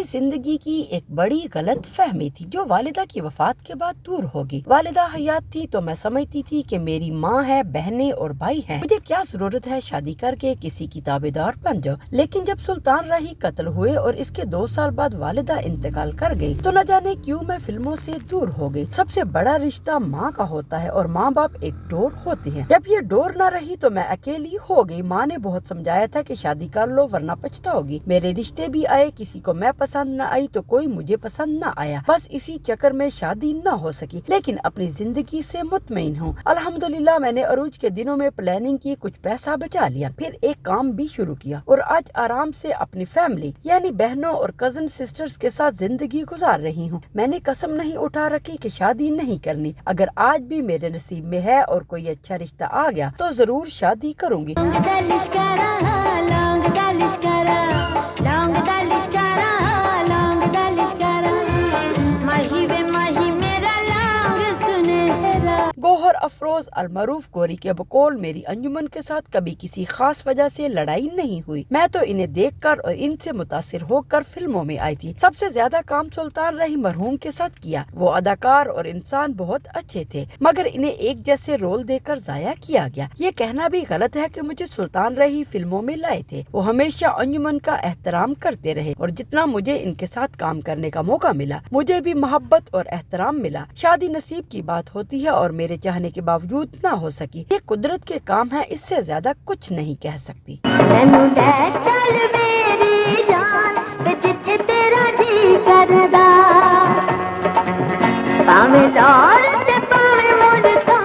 میری زندگی کی ایک بڑی غلط فہمی تھی جو والدہ کی وفات کے بعد دور ہوگی۔ والدہ حیات تھی تو میں سمجھتی تھی کہ میری ماں ہے، بہنیں اور بھائی ہیں، مجھے کیا ضرورت ہے شادی کر کے کسی کی تابعدار بن جاؤ۔ لیکن جب سلطان راہی قتل ہوئے اور اس کے 2 سال بعد والدہ انتقال کر گئی تو نہ جانے کیوں میں فلموں سے دور ہو گئی۔ سب سے بڑا رشتہ ماں کا ہوتا ہے اور ماں باپ ایک ڈور ہوتی ہے۔ جب یہ ڈور نہ رہی تو میں اکیلی ہو گئی۔ ماں نے بہت سمجھایا تھا کہ شادی کر لو ورنہ پچھتاؤگی۔ میرے رشتے بھی آئے، کسی کو میں پسند نہ آئی تو کوئی مجھے پسند نہ آیا، بس اسی چکر میں شادی نہ ہو سکی۔ لیکن اپنی زندگی سے مطمئن ہوں۔ الحمدللہ میں نے عروج کے دنوں میں پلاننگ کی، کچھ پیسہ بچا لیا، پھر ایک کام بھی شروع کیا اور آج آرام سے اپنی فیملی یعنی بہنوں اور کزن سسٹرز کے ساتھ زندگی گزار رہی ہوں۔ میں نے قسم نہیں اٹھا رکھی کہ شادی نہیں کرنی۔ اگر آج بھی میرے نصیب میں ہے اور کوئی اچھا رشتہ آ گیا تو ضرور شادی کروں گی۔ گوہر افروز المعروف گوری کے بقول میری انجمن کے ساتھ کبھی کسی خاص وجہ سے لڑائی نہیں ہوئی۔ میں تو انہیں دیکھ کر اور ان سے متاثر ہو کر فلموں میں آئی تھی۔ سب سے زیادہ کام سلطان راہی مرحوم کے ساتھ کیا۔ وہ اداکار اور انسان بہت اچھے تھے مگر انہیں ایک جیسے رول دے کر ضائع کیا گیا۔ یہ کہنا بھی غلط ہے کہ مجھے سلطان راہی فلموں میں لائے تھے۔ وہ ہمیشہ انجمن کا احترام کرتے رہے اور جتنا مجھے ان کے ساتھ کام کرنے کا موقع ملا مجھے بھی محبت اور احترام ملا۔ شادی نصیب کی بات ہوتی ہے اور میرے چاہنے کے باوجود نہ ہو سکی۔ یہ قدرت کے کام ہے، اس سے زیادہ کچھ نہیں کہہ سکتی۔ تیرا جی کردا